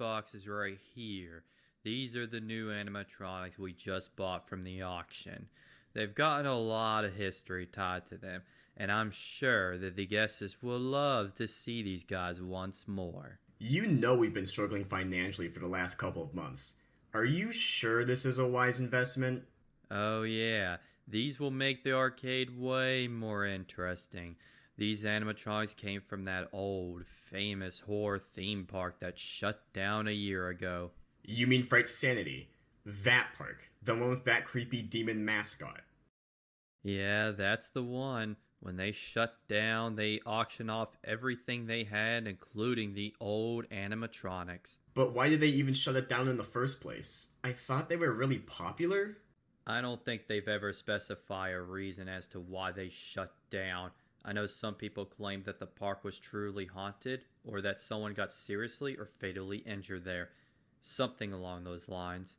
boxes right here. These are the new animatronics we just bought from the auction. They've gotten a lot of history tied to them, and I'm sure that the guests will love to see these guys once more. You know we've been struggling financially for the last couple of months. Are you sure this is a wise investment? Oh, yeah, these will make the arcade way more interesting. These animatronics came from that old, famous horror theme park that shut down a year ago. You mean Fright Sanity? That park. The one with that creepy demon mascot. Yeah, that's the one. When they shut down, they auctioned off everything they had, including the old animatronics. But why did they even shut it down in the first place? I thought they were really popular? I don't think they've ever specified a reason as to why they shut down. I know some people claim that the park was truly haunted, or that someone got seriously or fatally injured there. Something along those lines.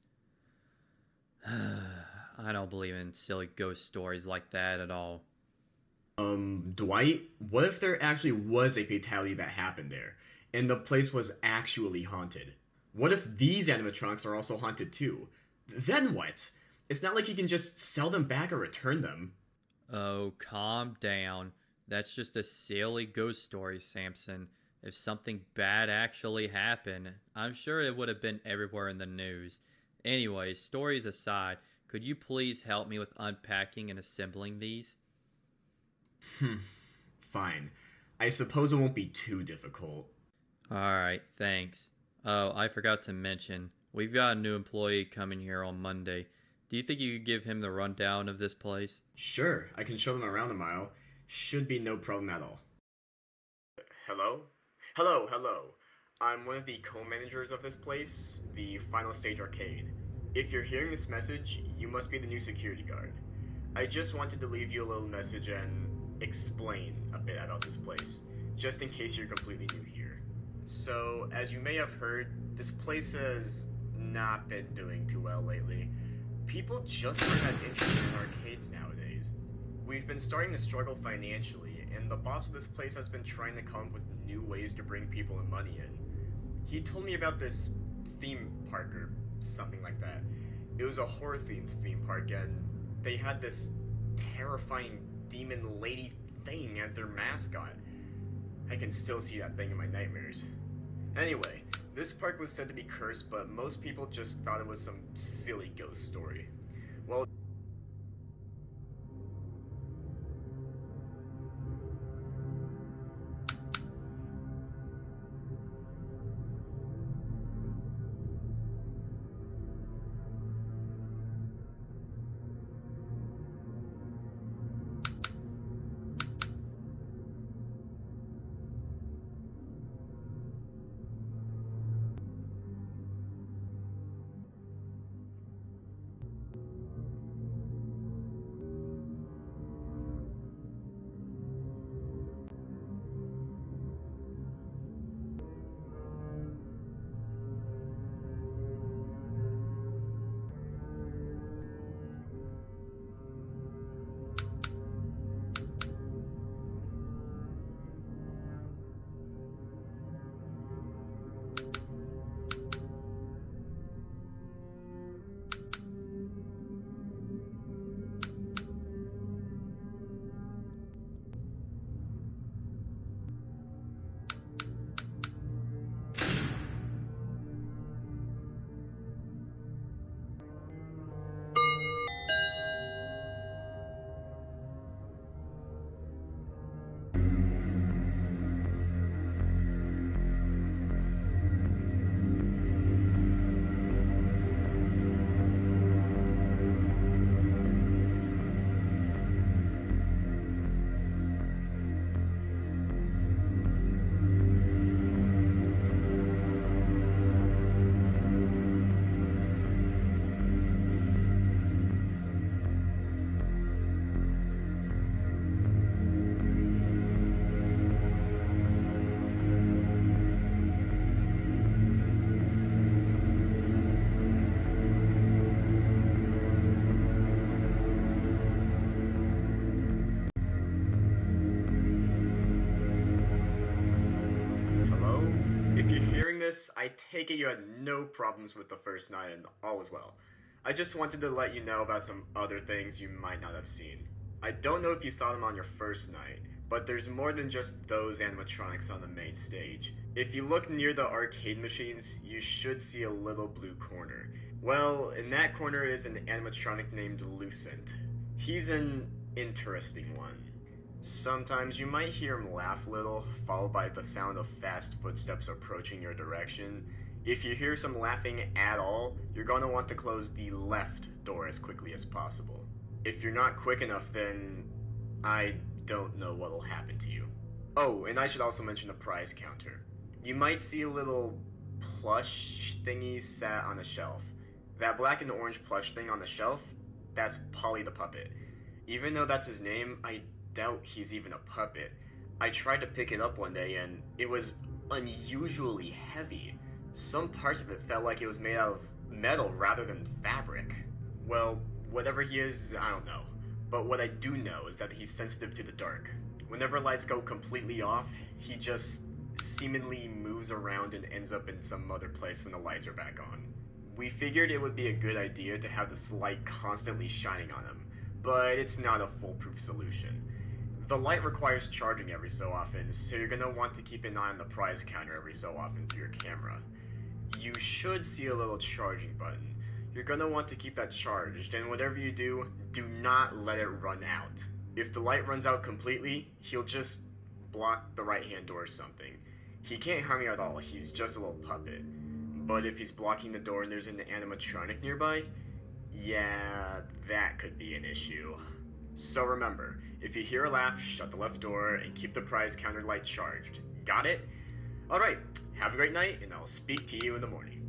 I don't believe in silly ghost stories like that at all. Dwight, what if there actually was a fatality that happened there, and the place was actually haunted? What if these animatronics are also haunted too? Then what? It's not like you can just sell them back or return them. Oh, calm down. That's just a silly ghost story, Samson. If something bad actually happened, I'm sure it would have been everywhere in the news. Anyways, stories aside, could you please help me with unpacking and assembling these? Fine. I suppose it won't be too difficult. Alright, thanks. Oh, I forgot to mention, we've got a new employee coming here on Monday. Do you think you could give him the rundown of this place? Sure, I can show them around a mile. Should be no problem at all. Hello? Hello. I'm one of the co-managers of this place, the Final Stage Arcade. If you're hearing this message, you must be the new security guard. I just wanted to leave you a little message and explain a bit about this place, just in case you're completely new here. So, as you may have heard, this place has not been doing too well lately. People just aren't as interested in arcades nowadays. We've been starting to struggle financially, and the boss of this place has been trying to come up with new ways to bring people and money in. He told me about this theme park or something like that. It was a horror themed theme park, and they had this terrifying demon lady thing as their mascot. I can still see that thing in my nightmares. Anyway, this park was said to be cursed, but most people just thought it was some silly ghost story. Well, this, I take it you had no problems with the first night and all is well. I just wanted to let you know about some other things you might not have seen. I don't know if you saw them on your first night, but there's more than just those animatronics on the main stage. If you look near the arcade machines, you should see a little blue corner. Well, in that corner is an animatronic named Lucent. He's an interesting one. Sometimes you might hear him laugh a little, followed by the sound of fast footsteps approaching your direction. If you hear some laughing at all, you're going to want to close the left door as quickly as possible. If you're not quick enough, then I don't know what'll happen to you. Oh, and I should also mention the prize counter. You might see a little plush thingy sat on a shelf. That black and orange plush thing on the shelf, that's Polly the puppet. Even though that's his name, I doubt he's even a puppet. I tried to pick it up one day and it was unusually heavy. Some parts of it felt like it was made out of metal rather than fabric. Well, whatever he is, I don't know. But what I do know is that he's sensitive to the dark. Whenever lights go completely off, he just seemingly moves around and ends up in some other place when the lights are back on. We figured it would be a good idea to have this light constantly shining on him, but it's not a foolproof solution. The light requires charging every so often, so you're going to want to keep an eye on the prize counter every so often through your camera. You should see a little charging button. You're going to want to keep that charged, and whatever you do, do not let it run out. If the light runs out completely, he'll just block the right-hand door or something. He can't harm you at all, he's just a little puppet. But if he's blocking the door and there's an animatronic nearby, yeah, that could be an issue. So remember, if you hear a laugh, shut the left door and keep the prize counter light charged. Got it? Alright, have a great night, and I'll speak to you in the morning.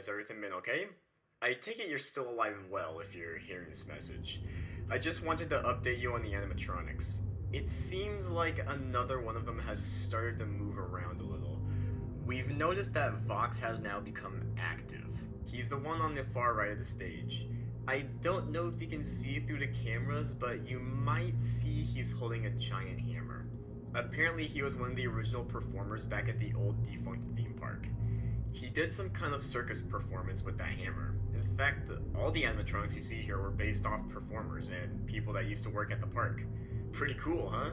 has everything been okay? I take it you're still alive and well if you're hearing this message. I just wanted to update you on the animatronics. It seems like another one of them has started to move around a little. We've noticed that Vox has now become active. He's the one on the far right of the stage. I don't know if you can see through the cameras, but you might see he's holding a giant hammer. Apparently, he was one of the original performers back at the old defunct theme park. He did some kind of circus performance with that hammer. In fact, all the animatronics you see here were based off performers and people that used to work at the park. Pretty cool, huh?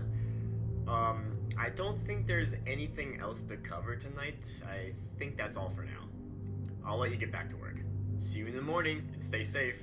I don't think there's anything else to cover tonight. I think that's all for now. I'll let you get back to work. See you in the morning, and stay safe.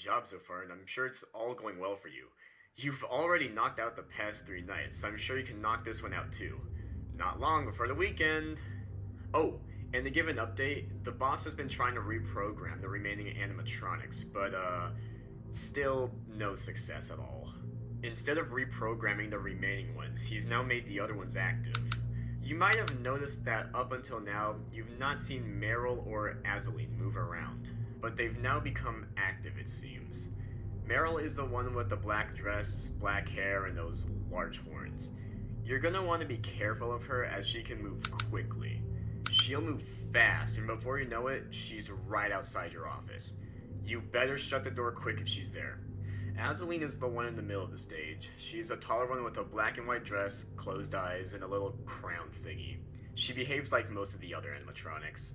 job so far, and I'm sure it's all going well for you. You've already knocked out the past 3 nights, so I'm sure you can knock this one out too. Not long before the weekend. Oh, and to give an update, the boss has been trying to reprogram the remaining animatronics, but still no success at all. Instead of reprogramming the remaining ones, he's now made the other ones active. You might have noticed that up until now, you've not seen Meryl or Azaleen move around, but they've now become active, it seems. Meryl is the one with the black dress, black hair, and those large horns. You're gonna want to be careful of her as she can move quickly. She'll move fast, and before you know it, she's right outside your office. You better shut the door quick if she's there. Azaleen is the one in the middle of the stage. She's a taller one with a black and white dress, closed eyes, and a little crown thingy. She behaves like most of the other animatronics.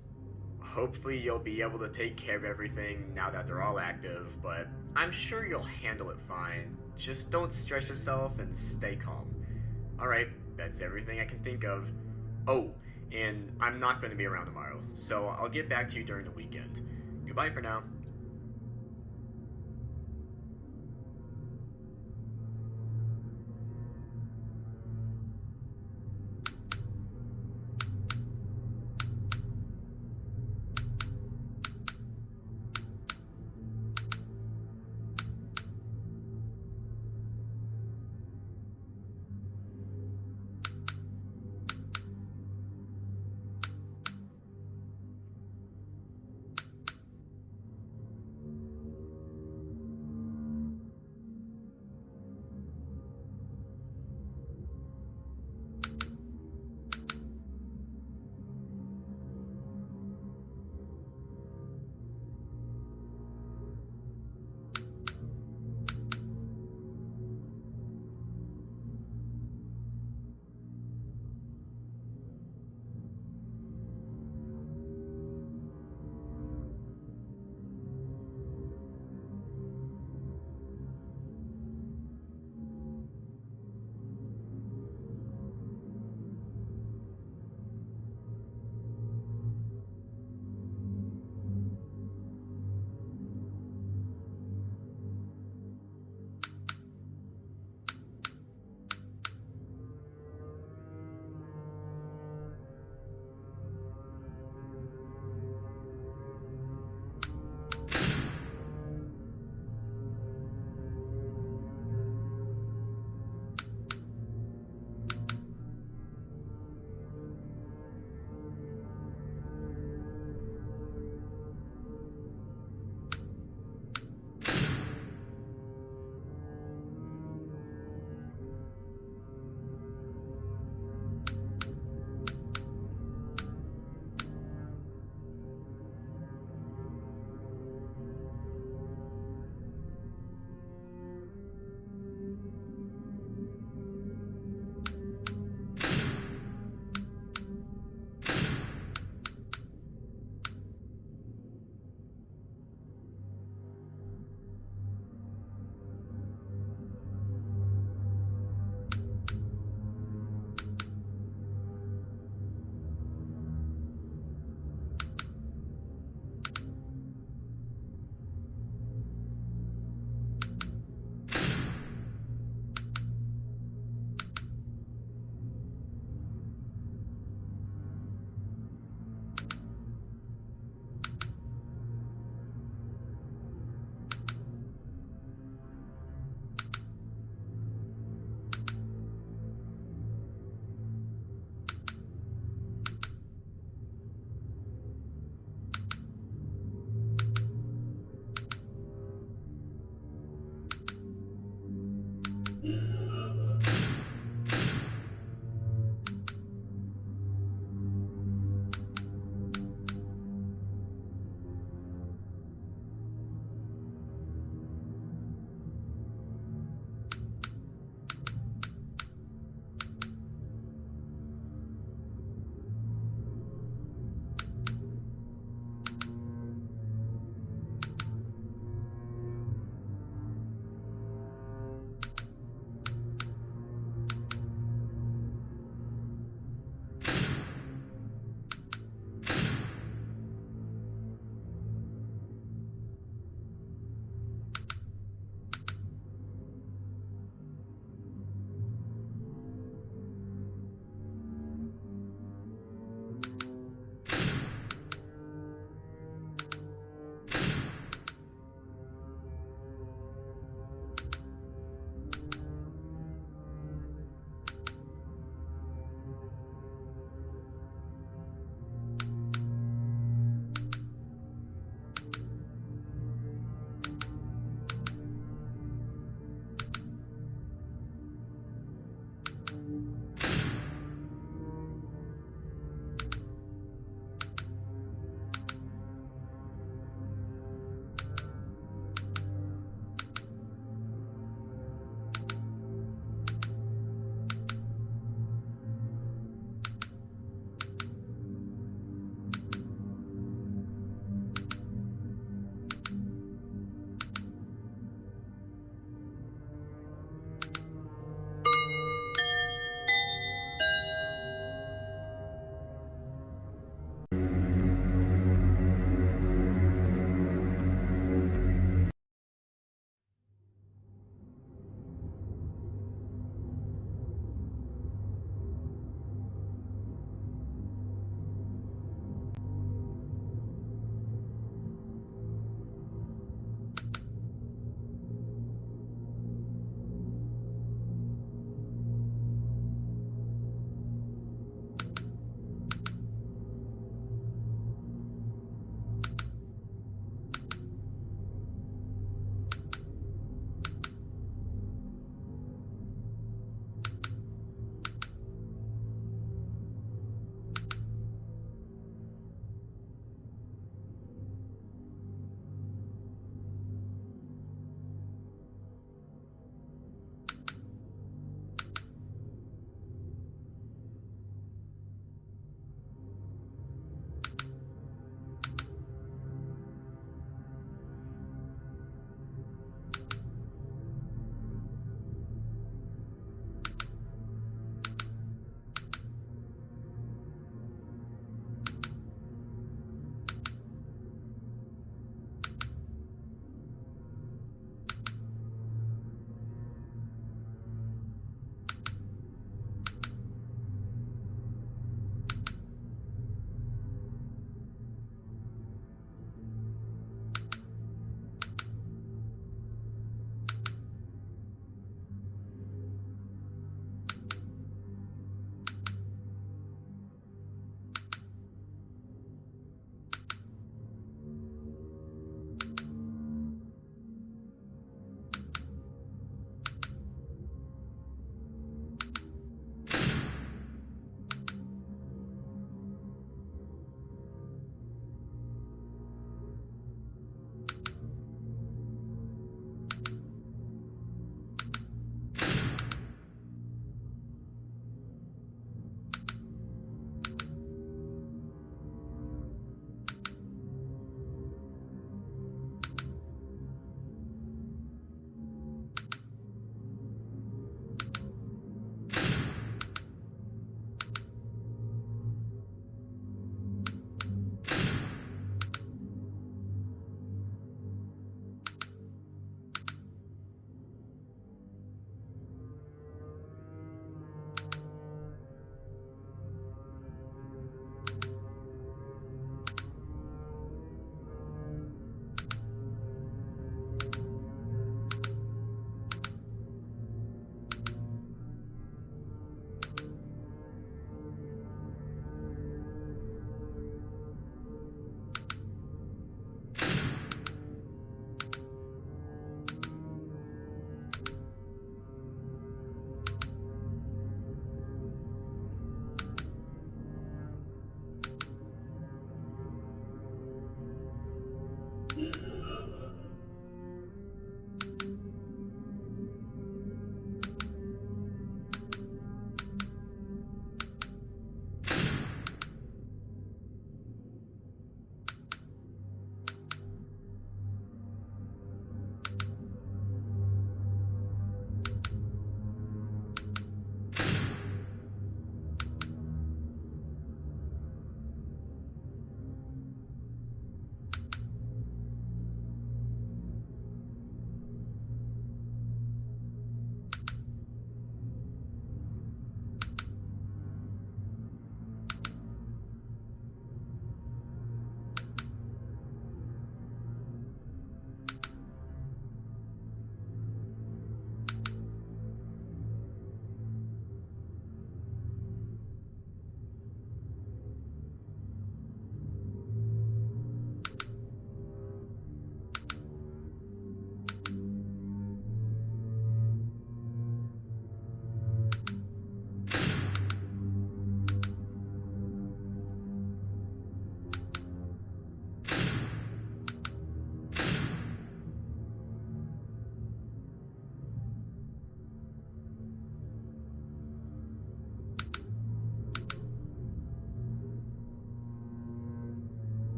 Hopefully you'll be able to take care of everything now that they're all active, but I'm sure you'll handle it fine. Just don't stress yourself and stay calm. Alright, that's everything I can think of. Oh, and I'm not going to be around tomorrow, so I'll get back to you during the weekend. Goodbye for now.